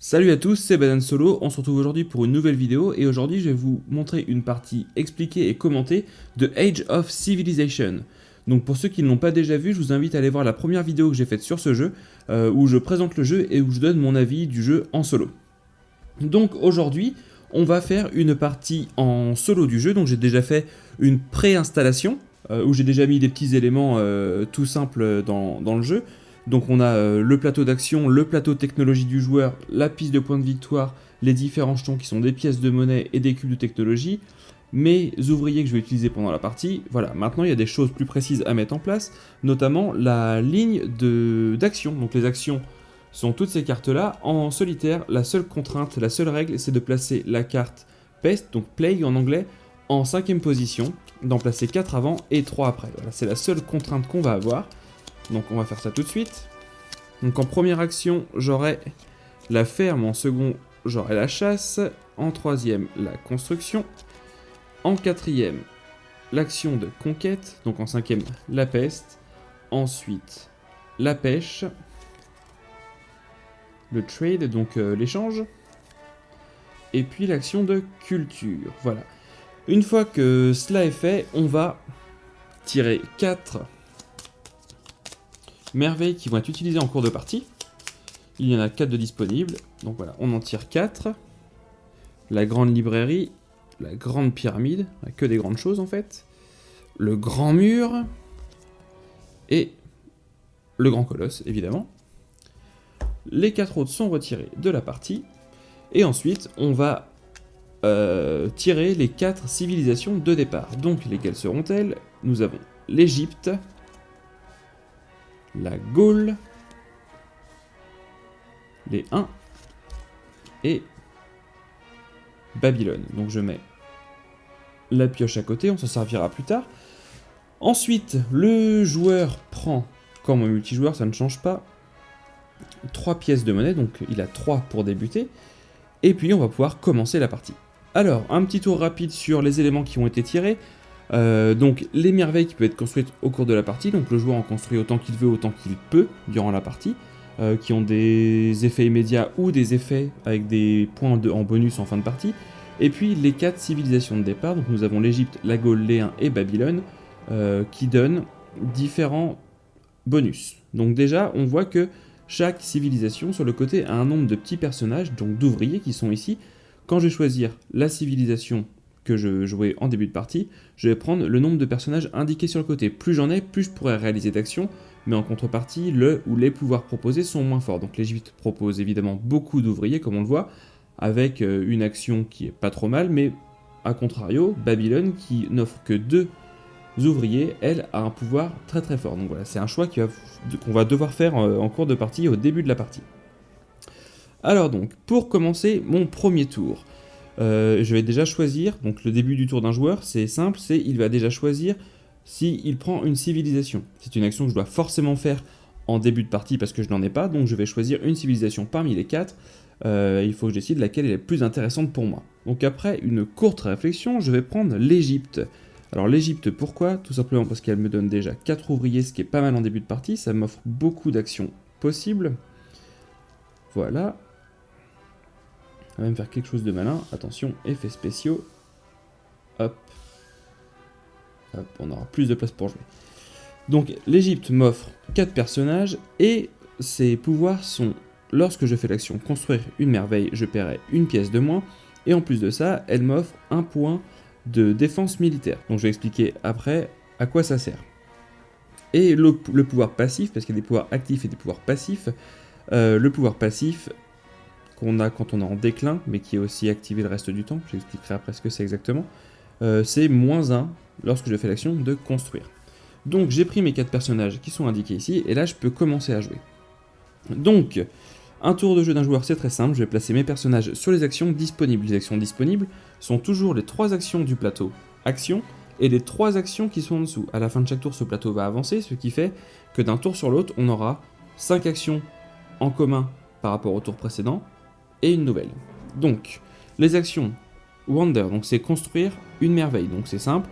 Salut à tous, c'est Banane Solo, on se retrouve aujourd'hui pour une nouvelle vidéo et aujourd'hui je vais vous montrer une partie expliquée et commentée de Age of Civilization. Donc pour ceux qui ne l'ont pas déjà vu, je vous invite à aller voir la première vidéo que j'ai faite sur ce jeu, où je présente le jeu et où je donne mon avis du jeu en solo. Donc aujourd'hui, on va faire une partie en solo du jeu, donc j'ai déjà fait une préinstallation, où j'ai déjà mis des petits éléments tout simples dans le jeu. Donc on a le plateau d'action, le plateau de technologie du joueur, la piste de points de victoire, les différents jetons qui sont des pièces de monnaie et des cubes de technologie, mes ouvriers que je vais utiliser pendant la partie. Voilà, maintenant il y a des choses plus précises à mettre en place, notamment la ligne d'action. Donc les actions sont toutes ces cartes-là. En solitaire, la seule contrainte, la seule règle, c'est de placer la carte Pest, donc Plague en anglais, en 5ème position, d'en placer 4 avant et 3 après. Voilà, c'est la seule contrainte qu'on va avoir. Donc on va faire ça tout de suite. Donc en première action, j'aurai la ferme, en second, j'aurai la chasse, en troisième, la construction, en quatrième, l'action de conquête, donc en cinquième, la peste, ensuite, la pêche, le trade, donc l'échange, et puis l'action de culture. Voilà. Une fois que cela est fait, on va tirer 4 merveilles qui vont être utilisées en cours de partie. Il y en a 4 de disponibles. Donc voilà, on en tire 4. La grande librairie, la grande pyramide, que des grandes choses en fait. Le grand mur et le grand colosse, évidemment. Les 4 autres sont retirés de la partie. Et ensuite, on va tirer les 4 civilisations de départ. Donc, lesquelles seront-elles? Nous avons l'Égypte, la Gaule, les Huns et Babylone. Donc je mets la pioche à côté, on s'en servira plus tard. Ensuite, le joueur prend, comme en multijoueur, ça ne change pas, 3 pièces de monnaie, donc il a 3 pour débuter. Et puis on va pouvoir commencer la partie. Alors, un petit tour rapide sur les éléments qui ont été tirés. Donc les merveilles qui peuvent être construites au cours de la partie, donc le joueur en construit autant qu'il veut, autant qu'il peut durant la partie, qui ont des effets immédiats ou des effets avec des points en bonus en fin de partie. Et puis les 4 civilisations de départ, donc nous avons l'Égypte, la Gaule, les Huns et Babylone, qui donnent différents bonus. Donc déjà on voit que chaque civilisation sur le côté a un nombre de petits personnages, donc d'ouvriers qui sont ici. Quand je vais choisir la civilisation que je jouais en début de partie, je vais prendre le nombre de personnages indiqués sur le côté. Plus j'en ai, plus je pourrais réaliser d'actions, mais en contrepartie, le ou les pouvoirs proposés sont moins forts. Donc l'Égypte propose évidemment beaucoup d'ouvriers, comme on le voit, avec une action qui est pas trop mal, mais à contrario, Babylone, qui n'offre que 2 ouvriers, elle a un pouvoir très très fort. Donc voilà, c'est un choix qu'on va devoir faire en cours de partie, au début de la partie. Alors donc, pour commencer mon premier tour, je vais déjà choisir, donc le début du tour d'un joueur, c'est simple, il va déjà choisir s'il prend une civilisation. C'est une action que je dois forcément faire en début de partie parce que je n'en ai pas, donc je vais choisir une civilisation parmi les 4. Il faut que je décide laquelle est la plus intéressante pour moi. Donc après une courte réflexion, je vais prendre l'Égypte. Alors l'Égypte, pourquoi? Tout simplement parce qu'elle me donne déjà 4 ouvriers, ce qui est pas mal en début de partie, ça m'offre beaucoup d'actions possibles. Voilà. On va même faire quelque chose de malin. Attention, effets spéciaux. Hop. Hop, on aura plus de place pour jouer. Donc l'Égypte m'offre 4 personnages et ses pouvoirs sont, lorsque je fais l'action construire une merveille, je paierai une pièce de moins. Et en plus de ça, elle m'offre un point de défense militaire. Donc je vais expliquer après à quoi ça sert. Et le pouvoir passif, parce qu'il y a des pouvoirs actifs et des pouvoirs passifs. Le pouvoir passif qu'on a quand on est en déclin, mais qui est aussi activé le reste du temps, j'expliquerai après ce que c'est exactement, c'est -1 lorsque je fais l'action de construire. Donc j'ai pris mes 4 personnages qui sont indiqués ici, et là je peux commencer à jouer. Donc, un tour de jeu d'un joueur c'est très simple, je vais placer mes personnages sur les actions disponibles. Les actions disponibles sont toujours les 3 actions du plateau action, et les 3 actions qui sont en dessous. À la fin de chaque tour, ce plateau va avancer, ce qui fait que d'un tour sur l'autre, on aura 5 actions en commun par rapport au tour précédent, et une nouvelle. Donc, les actions Wonder, donc c'est construire une merveille, donc c'est simple.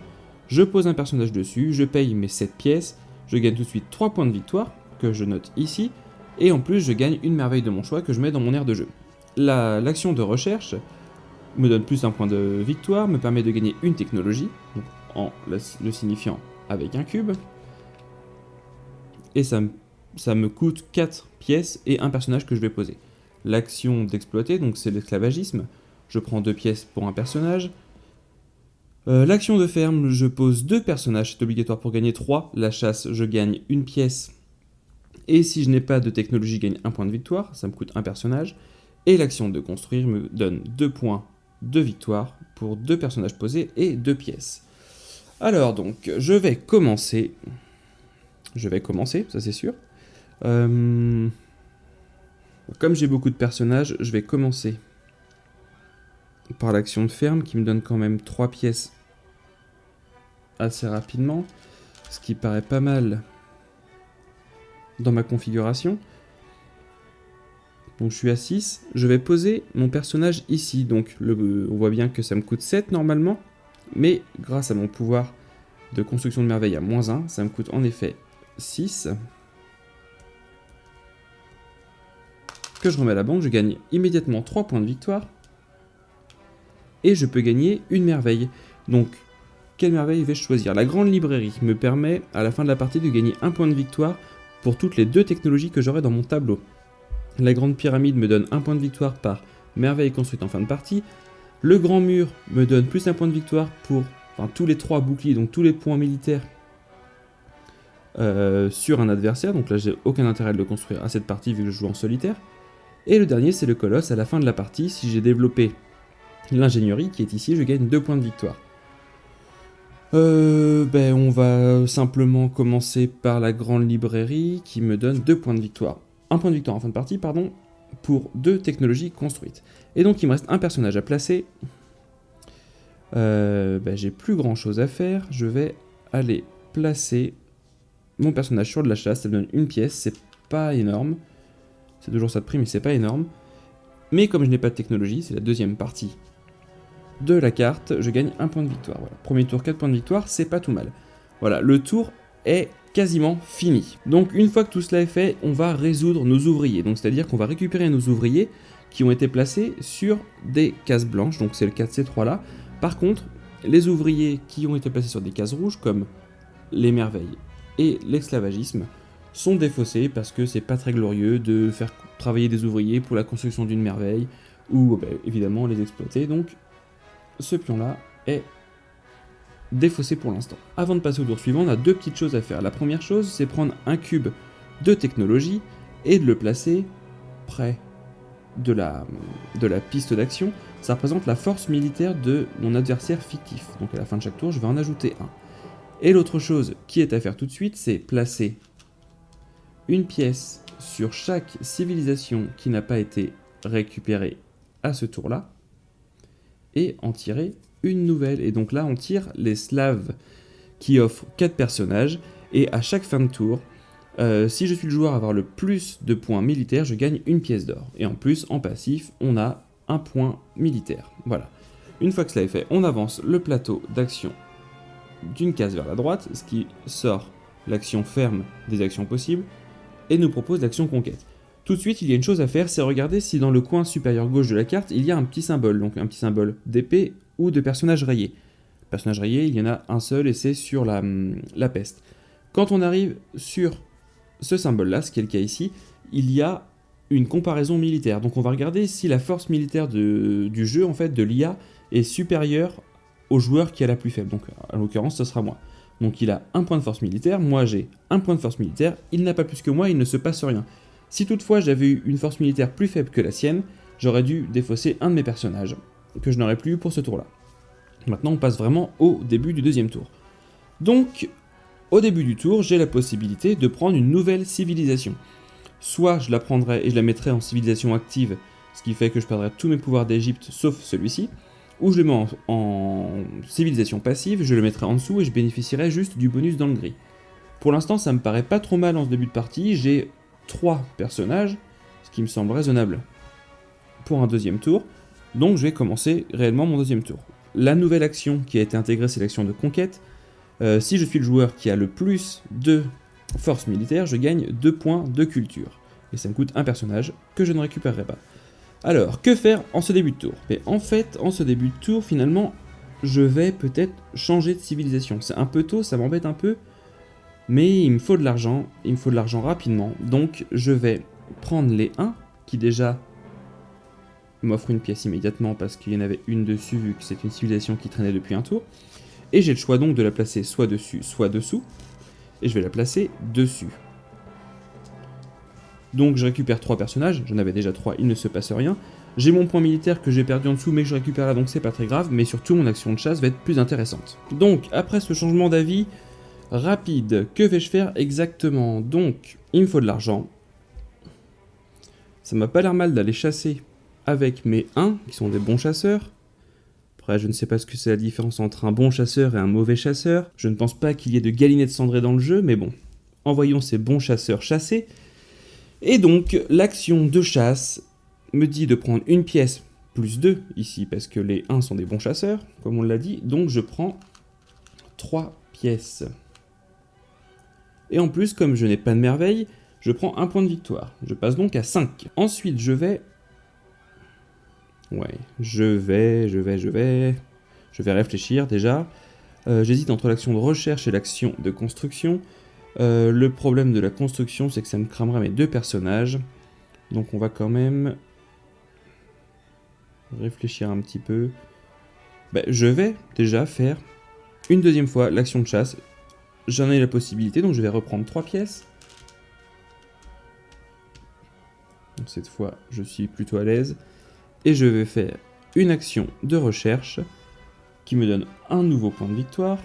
Je pose un personnage dessus, je paye mes 7 pièces, je gagne tout de suite 3 points de victoire, que je note ici, et en plus je gagne une merveille de mon choix que je mets dans mon aire de jeu. L'action de recherche me donne plus un point de victoire, me permet de gagner une technologie, donc en le signifiant avec un cube. Et ça me coûte 4 pièces et un personnage que je vais poser. L'action d'exploiter, donc c'est l'esclavagisme. Je prends 2 pièces pour un personnage. L'action de ferme, je pose 2 personnages, c'est obligatoire pour gagner 3. La chasse, je gagne une pièce. Et si je n'ai pas de technologie, je gagne un point de victoire, ça me coûte un personnage. Et l'action de construire me donne 2 points de victoire pour 2 personnages posés et 2 pièces. Alors donc, je vais commencer, ça c'est sûr. Comme j'ai beaucoup de personnages, je vais commencer par l'action de ferme qui me donne quand même 3 pièces assez rapidement, ce qui paraît pas mal dans ma configuration. Donc je suis à 6, je vais poser mon personnage ici, donc on voit bien que ça me coûte 7 normalement, mais grâce à mon pouvoir de construction de merveille à -1, ça me coûte en effet 6. Que je remets à la banque, je gagne immédiatement 3 points de victoire. Et je peux gagner une merveille. Donc, quelle merveille vais-je choisir? La grande librairie me permet, à la fin de la partie, de gagner un point de victoire pour toutes les 2 technologies que j'aurai dans mon tableau. La grande pyramide me donne un point de victoire par merveille construite en fin de partie. Le grand mur me donne plus un point de victoire pour tous les 3 boucliers, donc tous les points militaires sur un adversaire. Donc là, j'ai aucun intérêt de le construire à cette partie vu que je joue en solitaire. Et le dernier, c'est le colosse. À la fin de la partie, si j'ai développé l'ingénierie qui est ici, je gagne 2 points de victoire. On va simplement commencer par la grande librairie qui me donne 2 points de victoire. 1 point de victoire en fin de partie, pardon, pour 2 technologies construites. Et donc il me reste un personnage à placer. J'ai plus grand chose à faire. Je vais aller placer mon personnage sur de la chasse. Ça me donne une pièce, c'est pas énorme. C'est toujours ça de prix, mais c'est pas énorme. Mais comme je n'ai pas de technologie, c'est la deuxième partie de la carte, je gagne 1 point de victoire. Voilà. Premier tour, 4 points de victoire, c'est pas tout mal. Voilà, le tour est quasiment fini. Donc une fois que tout cela est fait, on va résoudre nos ouvriers. Donc c'est-à-dire qu'on va récupérer nos ouvriers qui ont été placés sur des cases blanches, donc c'est le cas de ces 3 là. Par contre, les ouvriers qui ont été placés sur des cases rouges, comme les merveilles et l'esclavagisme, sont défaussés parce que c'est pas très glorieux de faire travailler des ouvriers pour la construction d'une merveille, ou évidemment les exploiter, donc ce pion-là est défaussé pour l'instant. Avant de passer au tour suivant, on a 2 petites choses à faire. La première chose, c'est prendre un cube de technologie et de le placer près de la piste d'action. Ça représente la force militaire de mon adversaire fictif. Donc à la fin de chaque tour, je vais en ajouter un. Et l'autre chose qui est à faire tout de suite, c'est placer une pièce sur chaque civilisation qui n'a pas été récupérée à ce tour-là, et en tirer une nouvelle. Et donc là, on tire les Slaves qui offrent 4 personnages, et à chaque fin de tour, si je suis le joueur à avoir le plus de points militaires, je gagne une pièce d'or. Et en plus, en passif, on a un point militaire. Voilà. Une fois que cela est fait, on avance le plateau d'action d'une case vers la droite, ce qui sort l'action ferme des actions possibles, et nous propose l'action conquête. Tout de suite, il y a une chose à faire, c'est regarder si dans le coin supérieur gauche de la carte, il y a un petit symbole, donc un petit symbole d'épée ou de personnage rayé. Personnage rayé, il y en a un seul et c'est sur la peste. Quand on arrive sur ce symbole-là, ce qui est le cas ici, il y a une comparaison militaire. Donc on va regarder si la force militaire du jeu, en fait, de l'IA, est supérieure au joueur qui a la plus faible. Donc en l'occurrence, ce sera moi. Donc il a un point de force militaire, moi j'ai un point de force militaire, il n'a pas plus que moi, il ne se passe rien. Si toutefois j'avais eu une force militaire plus faible que la sienne, j'aurais dû défausser un de mes personnages, que je n'aurais plus eu pour ce tour-là. Maintenant on passe vraiment au début du deuxième tour. Donc, au début du tour, j'ai la possibilité de prendre une nouvelle civilisation. Soit je la prendrais et je la mettrais en civilisation active, ce qui fait que je perdrais tous mes pouvoirs d'Égypte sauf celui-ci, ou je le mets en civilisation passive, je le mettrai en dessous et je bénéficierai juste du bonus dans le gris. Pour l'instant, ça me paraît pas trop mal en ce début de partie, j'ai 3 personnages, ce qui me semble raisonnable pour un deuxième tour, donc je vais commencer réellement mon deuxième tour. La nouvelle action qui a été intégrée, c'est l'action de conquête. Si je suis le joueur qui a le plus de force militaire, je gagne 2 points de culture, et ça me coûte un personnage que je ne récupérerai pas. Alors, que faire en ce début de tour? Mais en fait, en ce début de tour, finalement, je vais peut-être changer de civilisation. C'est un peu tôt, ça m'embête un peu, mais il me faut de l'argent rapidement. Donc, je vais prendre les 1, qui déjà m'offre une pièce immédiatement parce qu'il y en avait une dessus, vu que c'est une civilisation qui traînait depuis un tour. Et j'ai le choix donc de la placer soit dessus, soit dessous. Et je vais la placer dessus. Donc je récupère 3 personnages, j'en avais déjà 3, il ne se passe rien. J'ai mon point militaire que j'ai perdu en dessous, mais que je récupère là, donc c'est pas très grave. Mais surtout, mon action de chasse va être plus intéressante. Donc, après ce changement d'avis rapide, que vais-je faire exactement? Donc, il me faut de l'argent. Ça m'a pas l'air mal d'aller chasser avec mes 1, qui sont des bons chasseurs. Après, je ne sais pas ce que c'est la différence entre un bon chasseur et un mauvais chasseur. Je ne pense pas qu'il y ait de galinettes cendrées dans le jeu, mais bon. Envoyons ces bons chasseurs chasser. Et donc, l'action de chasse me dit de prendre une pièce plus 2 ici, parce que les 1 sont des bons chasseurs, comme on l'a dit. Donc, je prends 3 pièces. Et en plus, comme je n'ai pas de merveille, je prends un point de victoire. Je passe donc à 5. Ensuite, je vais réfléchir déjà. J'hésite entre l'action de recherche et l'action de construction. Le problème de la construction, c'est que ça me cramera mes 2 personnages. Donc on va quand même réfléchir un petit peu. Je vais déjà faire une deuxième fois l'action de chasse. J'en ai la possibilité, donc je vais reprendre 3 pièces. Donc cette fois, je suis plutôt à l'aise. Et je vais faire une action de recherche qui me donne un nouveau point de victoire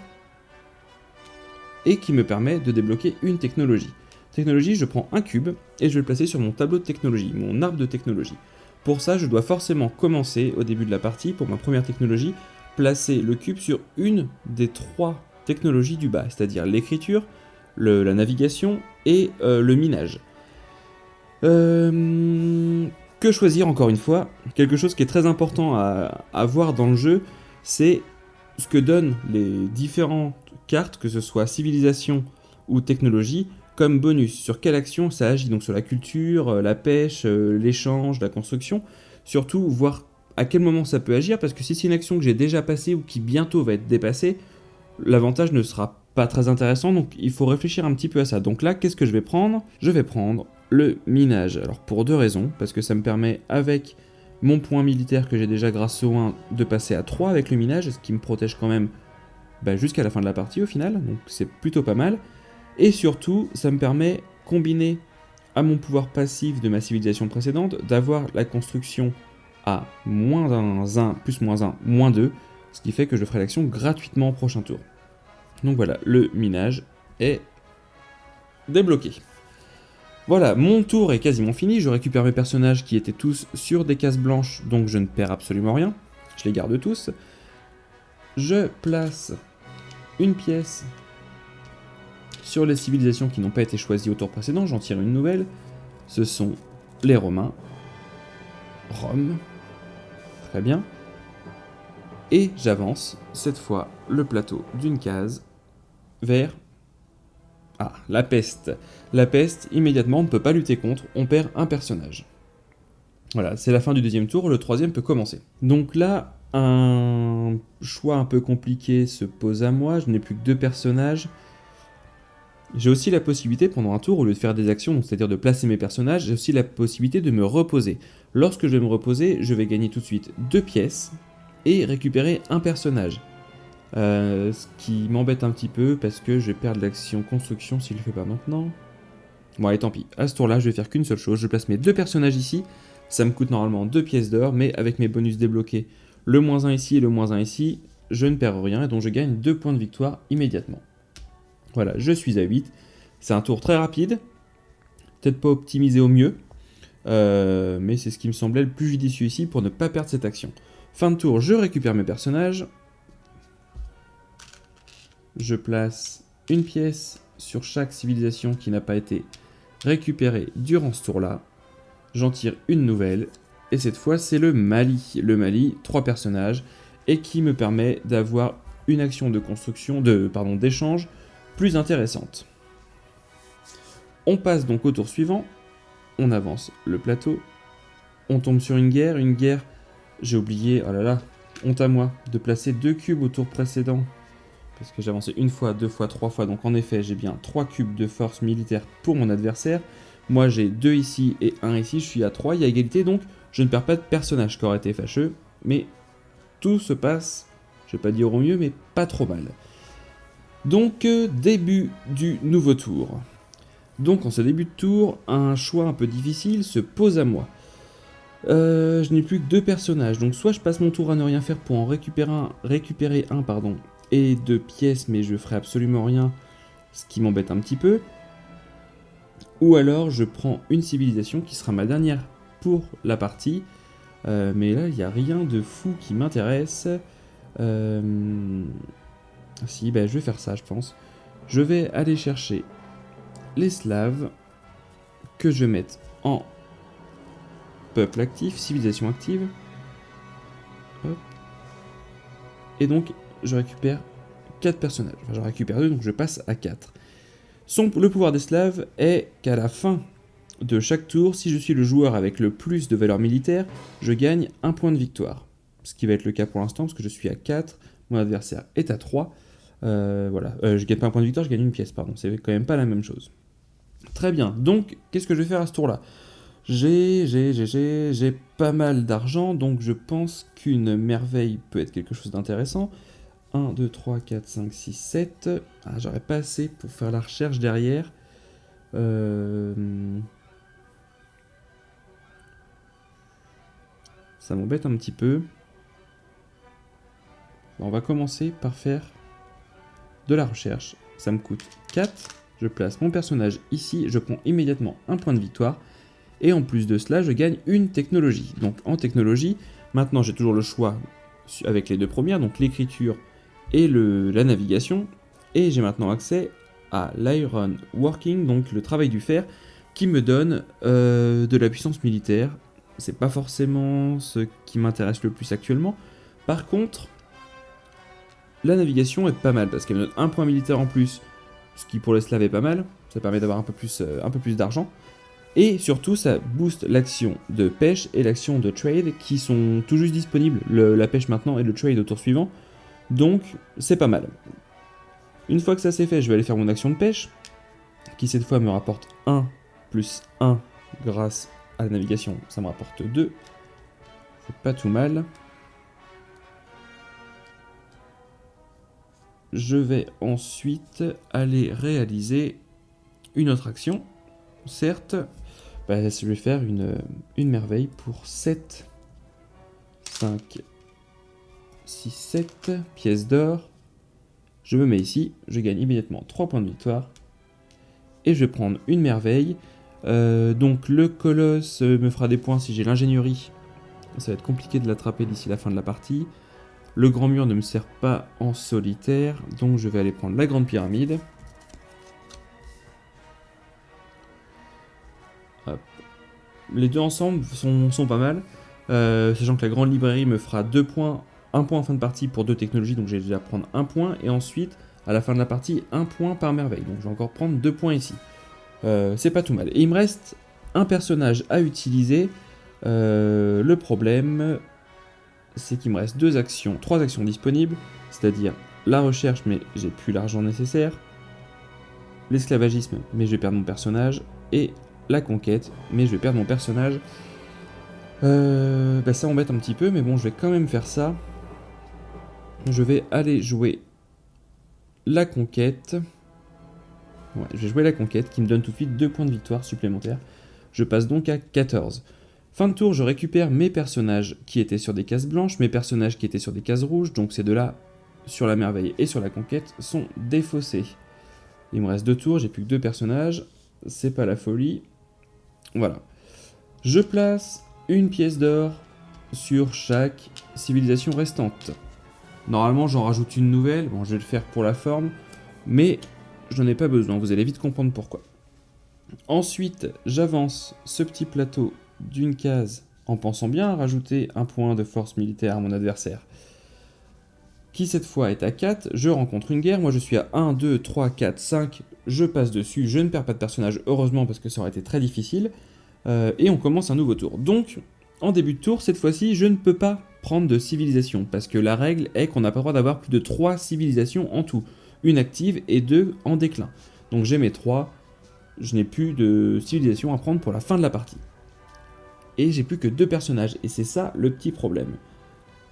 et qui me permet de débloquer une technologie. Technologie, je prends un cube et je vais le placer sur mon tableau de technologie, mon arbre de technologie. Pour ça, je dois forcément commencer au début de la partie, pour ma première technologie, placer le cube sur une des 3 technologies du bas, c'est-à-dire l'écriture, la navigation et le minage. Que choisir encore une fois? Quelque chose qui est très important à voir dans le jeu, c'est ce que donnent les différentes cartes, que ce soit civilisation ou technologie, comme bonus. Sur quelle action ça agit? Donc sur la culture, la pêche, l'échange, la construction. Surtout voir à quel moment ça peut agir, parce que si c'est une action que j'ai déjà passée ou qui bientôt va être dépassée, l'avantage ne sera pas très intéressant, donc il faut réfléchir un petit peu à ça. Donc là, qu'est-ce que je vais prendre? Je vais prendre le minage. Alors pour 2 raisons, parce que ça me permet avec mon point militaire que j'ai déjà grâce au 1 de passer à 3 avec le minage, ce qui me protège quand même jusqu'à la fin de la partie au final, donc c'est plutôt pas mal. Et surtout, ça me permet, combiné à mon pouvoir passif de ma civilisation précédente, d'avoir la construction à -1, plus -1, -2, ce qui fait que je ferai l'action gratuitement au prochain tour. Donc voilà, le minage est débloqué. Voilà, mon tour est quasiment fini, je récupère mes personnages qui étaient tous sur des cases blanches, donc je ne perds absolument rien, je les garde tous. Je place une pièce sur les civilisations qui n'ont pas été choisies au tour précédent, j'en tire une nouvelle, ce sont les Romains, Rome, très bien, et j'avance, cette fois, le plateau d'une case vers... Ah, la peste. La peste, immédiatement, on ne peut pas lutter contre, on perd un personnage. Voilà, c'est la fin du 2e tour, le 3e peut commencer. Donc là, un choix un peu compliqué se pose à moi, je n'ai plus que 2 personnages. J'ai aussi la possibilité, pendant un tour, au lieu de faire des actions, c'est-à-dire de placer mes personnages, j'ai aussi la possibilité de me reposer. Lorsque je vais me reposer, je vais gagner tout de suite 2 pièces et récupérer un personnage. Ce qui m'embête un petit peu parce que je vais perdre l'action construction si je le fais pas maintenant. Bon allez tant pis, à ce tour là je vais faire qu'une seule chose, je place mes 2 personnages ici, ça me coûte normalement 2 pièces d'or, mais avec mes bonus débloqués, le -1 ici et le -1 ici, je ne perds rien et donc je gagne 2 points de victoire immédiatement. Voilà, je suis à 8, c'est un tour très rapide, peut-être pas optimisé au mieux, mais c'est ce qui me semblait le plus judicieux ici pour ne pas perdre cette action. Fin de tour, je récupère mes personnages. Je place une pièce sur chaque civilisation qui n'a pas été récupérée durant ce tour-là. J'en tire une nouvelle, et cette fois c'est le Mali. Le Mali, 3 personnages, et qui me permet d'avoir une action de construction, d'échange plus intéressante. On passe donc au tour suivant, on avance le plateau, On tombe sur une guerre, j'ai oublié, oh là là, honte à moi, de placer 2 cubes au tour précédent. Parce que j'ai avancé 1 fois, 2 fois, 3 fois, donc en effet j'ai bien 3 cubes de force militaire pour mon adversaire. Moi j'ai 2 ici et 1 ici, je suis à 3, il y a égalité, donc je ne perds pas de personnage, qui aurait été fâcheux, mais tout se passe, je vais pas dire au mieux, mais pas trop mal. Donc début du nouveau tour. Donc en ce début de tour, un choix un peu difficile se pose à moi. Je n'ai plus que 2 personnages, donc soit je passe mon tour à ne rien faire pour en récupérer un pardon, et 2 pièces, mais je ferai absolument rien, ce qui m'embête un petit peu. Ou alors je prends une civilisation qui sera ma dernière pour la partie, mais là il n'y a rien de fou qui m'intéresse. Si, je vais faire ça je pense. Je vais aller chercher les Slaves, que je vais mettre en peuple actif, civilisation active. Hop. Et donc je récupère 4 personnages. Enfin, j'en récupère 2, donc je passe à 4. Le pouvoir des Slaves est qu'à la fin de chaque tour, si je suis le joueur avec le plus de valeur militaire, je gagne 1 point de victoire. Ce qui va être le cas pour l'instant, parce que je suis à 4, mon adversaire est à 3. Voilà, je gagne pas un point de victoire, je gagne une pièce, pardon. C'est quand même pas la même chose. Très bien, donc qu'est-ce que je vais faire à ce tour-là ? J'ai pas mal d'argent, donc je pense qu'une merveille peut être quelque chose d'intéressant. 1, 2, 3, 4, 5, 6, 7. Ah, j'aurais pas assez pour faire la recherche derrière. Ça m'embête un petit peu. On va commencer par faire de la recherche. Ça me coûte 4. Je place mon personnage ici. Je prends immédiatement un point de victoire. Et en plus de cela, je gagne une technologie. Donc en technologie, maintenant j'ai toujours le choix avec les 2 premières, donc l'écriture et la navigation. Et j'ai maintenant accès à l'iron working, donc le travail du fer, qui me donne de la puissance militaire. C'est pas forcément ce qui m'intéresse le plus actuellement. Par contre, la navigation est pas mal, parce qu'elle me donne 1 point militaire en plus, ce qui pour les Slaves est pas mal. Ça permet d'avoir un peu plus d'argent. Et surtout, ça booste l'action de pêche et l'action de trade qui sont tout juste disponibles, la pêche maintenant et le trade au tour suivant. Donc, c'est pas mal. Une fois que ça c'est fait, je vais aller faire mon action de pêche, qui cette fois me rapporte 1 plus 1 grâce à la navigation, ça me rapporte 2. C'est pas tout mal. Je vais ensuite aller réaliser une autre action. Certes, je vais faire une merveille pour 7, 5, 6, 7 pièces d'or. Je me mets ici, je gagne immédiatement 3 points de victoire. Et je vais prendre une merveille. Donc le colosse me fera des points si j'ai l'ingénierie. Ça va être compliqué de l'attraper d'ici la fin de la partie. Le grand mur ne me sert pas en solitaire, donc je vais aller prendre la grande pyramide. Hop. Les deux ensemble sont pas mal, sachant que la grande librairie me fera 2 points, 1 point en fin de partie pour 2 technologies, donc je vais déjà prendre 1 point, et ensuite, à la fin de la partie, 1 point par merveille, donc je vais encore prendre 2 points ici. C'est pas tout mal. Et il me reste un personnage à utiliser. Le problème, c'est qu'il me reste 3 actions disponibles, c'est-à-dire la recherche, mais j'ai plus l'argent nécessaire, l'esclavagisme, mais je vais perdre mon personnage, et la conquête, mais je vais perdre mon personnage. Ça m'embête un petit peu, mais bon, je vais quand même faire ça. Je vais aller jouer la conquête. Ouais, je vais jouer la conquête, qui me donne tout de suite 2 points de victoire supplémentaires. Je passe donc à 14. Fin de tour, je récupère mes personnages qui étaient sur des cases blanches, mes personnages qui étaient sur des cases rouges, donc ces deux-là, sur la merveille et sur la conquête, sont défaussés. Il me reste 2 tours, j'ai plus que 2 personnages, c'est pas la folie. Voilà. Je place une pièce d'or sur chaque civilisation restante. Normalement, j'en rajoute une nouvelle, bon, je vais le faire pour la forme, mais j'en ai pas besoin, vous allez vite comprendre pourquoi. Ensuite, j'avance ce petit plateau d'une case en pensant bien à rajouter un point de force militaire à mon adversaire, qui cette fois est à 4, je rencontre une guerre, moi je suis à 1, 2, 3, 4, 5, je passe dessus, je ne perds pas de personnage, heureusement parce que ça aurait été très difficile, et on commence un nouveau tour. Donc, en début de tour, cette fois-ci, je ne peux pas prendre de civilisation, parce que la règle est qu'on n'a pas le droit d'avoir plus de 3 civilisations en tout. Une active et 2 en déclin. Donc j'ai mes 3, je n'ai plus de civilisation à prendre pour la fin de la partie. Et j'ai plus que 2 personnages, et c'est ça le petit problème.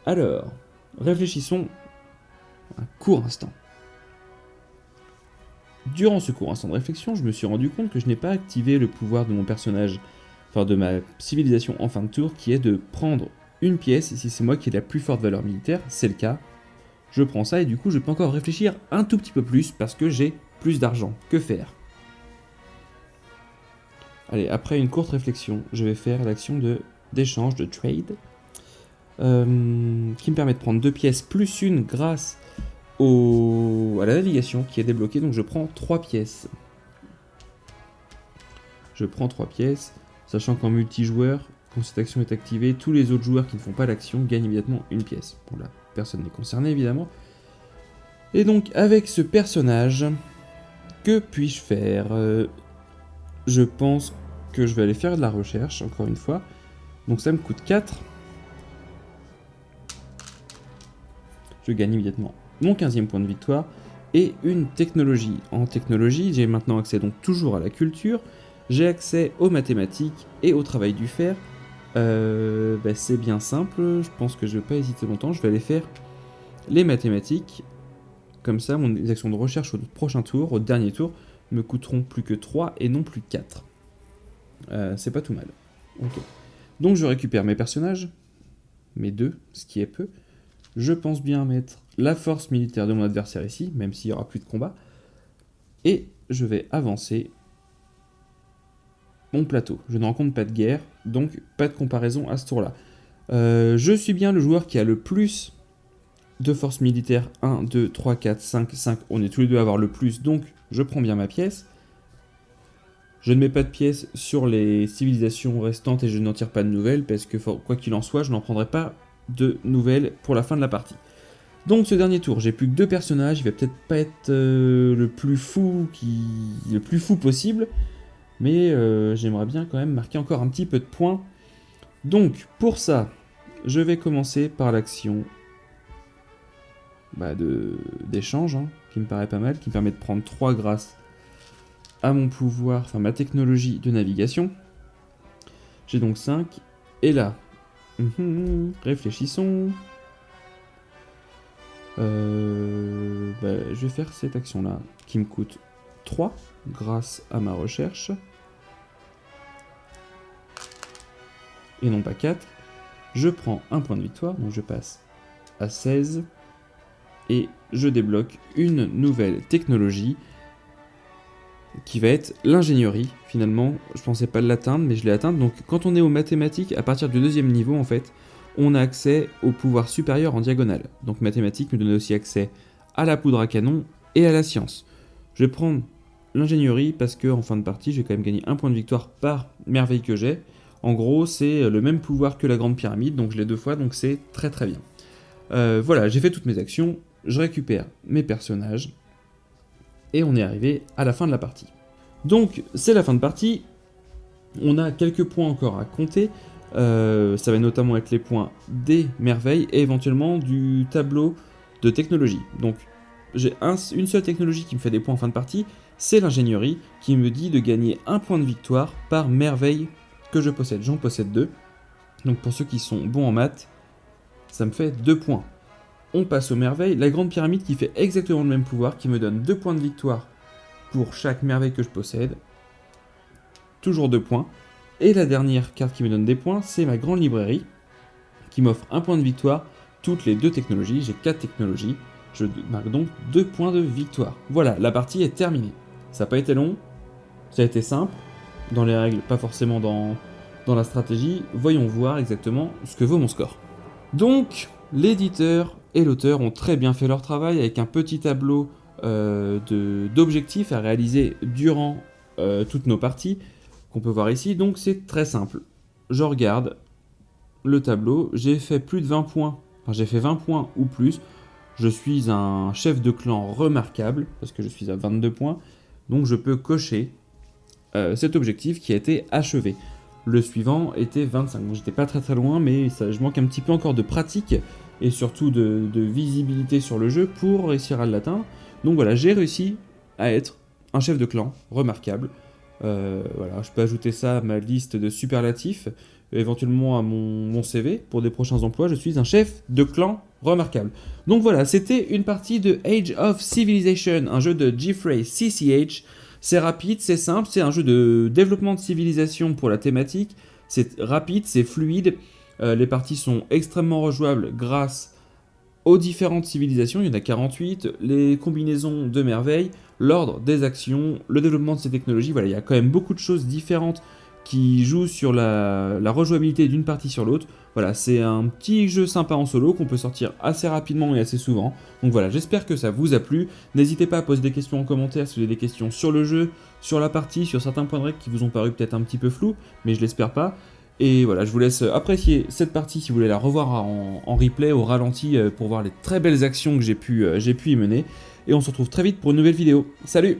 Alors, réfléchissons un court instant. Durant ce court instant de réflexion, je me suis rendu compte que je n'ai pas activé le pouvoir de mon personnage, enfin de ma civilisation en fin de tour, qui est de prendre une pièce, et si c'est moi qui ai la plus forte valeur militaire, c'est le cas, je prends ça et du coup je peux encore réfléchir un tout petit peu plus parce que j'ai plus d'argent. Que faire? Allez, après une courte réflexion, je vais faire l'action d'échange, de trade, qui me permet de prendre 2 pièces plus une grâce à la navigation qui est débloquée, donc je prends 3 pièces. Je prends 3 pièces, sachant qu'en multijoueur, quand cette action est activée, tous les autres joueurs qui ne font pas l'action gagnent immédiatement une pièce. Bon là, personne n'est concerné évidemment. Et donc avec ce personnage, que puis-je faire? Je pense que je vais aller faire de la recherche, encore une fois. Donc ça me coûte 4. Je gagne immédiatement mon 15e point de victoire. Et une technologie. En technologie, j'ai maintenant accès donc toujours à la culture. J'ai accès aux mathématiques et au travail du fer. C'est bien simple, je pense que je ne vais pas hésiter longtemps. Je vais aller faire les mathématiques. Comme ça, mes actions de recherche au prochain tour, au dernier tour, me coûteront plus que 3 et non plus 4. C'est pas tout mal. Okay. Donc je récupère mes personnages, mes 2, ce qui est peu. Je pense bien mettre la force militaire de mon adversaire ici, même s'il n'y aura plus de combat. Et je vais avancer mon plateau. Je ne rencontre pas de guerre, donc pas de comparaison à ce tour-là. Je suis bien le joueur qui a le plus de force militaire. 1, 2, 3, 4, 5, 5. On est tous les deux à avoir le plus, donc je prends bien ma pièce. Je ne mets pas de pièces sur les civilisations restantes et je n'en tire pas de nouvelles, parce que quoi qu'il en soit, je n'en prendrai pas de nouvelles pour la fin de la partie. Donc ce dernier tour, j'ai plus que 2 personnages, il va peut-être pas être le plus fou possible, mais j'aimerais bien quand même marquer encore un petit peu de points. Donc pour ça, je vais commencer par l'action d'échange, qui me paraît pas mal, qui me permet de prendre 3 grâce à mon pouvoir, enfin ma technologie de navigation. J'ai donc 5, et là, réfléchissons. Je vais faire cette action-là, qui me coûte 3, grâce à ma recherche. Et non pas 4. Je prends un point de victoire, donc je passe à 16. Et je débloque une nouvelle technologie, qui va être l'ingénierie. Finalement, je pensais pas l'atteindre, mais je l'ai atteinte. Donc quand on est aux mathématiques, à partir du 2e niveau, en fait, on a accès au pouvoir supérieur en diagonale. Donc mathématiques me donne aussi accès à la poudre à canon et à la science. Je vais prendre l'ingénierie parce que en fin de partie, je vais quand même gagner un point de victoire par merveille que j'ai. En gros, c'est le même pouvoir que la grande pyramide, donc je l'ai 2 fois, donc c'est très très bien. Voilà, j'ai fait toutes mes actions, je récupère mes personnages, et on est arrivé à la fin de la partie. Donc, c'est la fin de partie, on a quelques points encore à compter, ça va notamment être les points des merveilles, et éventuellement du tableau de technologie. Donc, j'ai une seule technologie qui me fait des points en fin de partie, c'est l'ingénierie, qui me dit de gagner un point de victoire par merveille que je possède. J'en possède 2, donc pour ceux qui sont bons en maths, ça me fait 2 points. On passe aux merveilles, la grande pyramide qui fait exactement le même pouvoir, qui me donne 2 points de victoire pour chaque merveille que je possède. Toujours 2 points. Et la dernière carte qui me donne des points, c'est ma grande librairie, qui m'offre 1 point de victoire toutes les 2 technologies. J'ai 4 technologies, je marque donc 2 points de victoire. Voilà, la partie est terminée. Ça n'a pas été long, ça a été simple, dans les règles, pas forcément dans la stratégie. Voyons voir exactement ce que vaut mon score. Donc, l'éditeur et l'auteur ont très bien fait leur travail avec un petit tableau d'objectifs à réaliser durant toutes nos parties, qu'on peut voir ici. Donc c'est très simple. Je regarde le tableau, j'ai fait plus de 20 points, enfin j'ai fait 20 points ou plus. Je suis un chef de clan remarquable, parce que je suis à 22 points, donc je peux cocher cet objectif qui a été achevé. le suivant était 25. Donc j'étais pas très loin, mais je manque un petit peu encore de pratique et surtout de visibilité sur le jeu pour réussir à l'atteindre. Donc voilà, j'ai réussi à être un chef de clan remarquable. Voilà, je peux ajouter ça à ma liste de superlatifs, éventuellement à mon CV pour des prochains emplois. Je suis un chef de clan remarquable. Donc voilà, c'était une partie de Age of Civilization, un jeu de Geoffrey CCH. C'est rapide, c'est simple, c'est un jeu de développement de civilisation pour la thématique. C'est rapide, c'est fluide. Les parties sont extrêmement rejouables grâce aux différentes civilisations, il y en a 48, les combinaisons de merveilles, l'ordre des actions, le développement de ces technologies, voilà, il y a quand même beaucoup de choses différentes qui jouent sur la rejouabilité d'une partie sur l'autre. Voilà, c'est un petit jeu sympa en solo qu'on peut sortir assez rapidement et assez souvent. Donc voilà, j'espère que ça vous a plu. N'hésitez pas à poser des questions en commentaire si vous avez des questions sur le jeu, sur la partie, sur certains points de règle qui vous ont paru peut-être un petit peu flous, mais je l'espère pas. Et voilà, je vous laisse apprécier cette partie si vous voulez la revoir en replay, au ralenti, pour voir les très belles actions que j'ai pu y mener. Et on se retrouve très vite pour une nouvelle vidéo. Salut!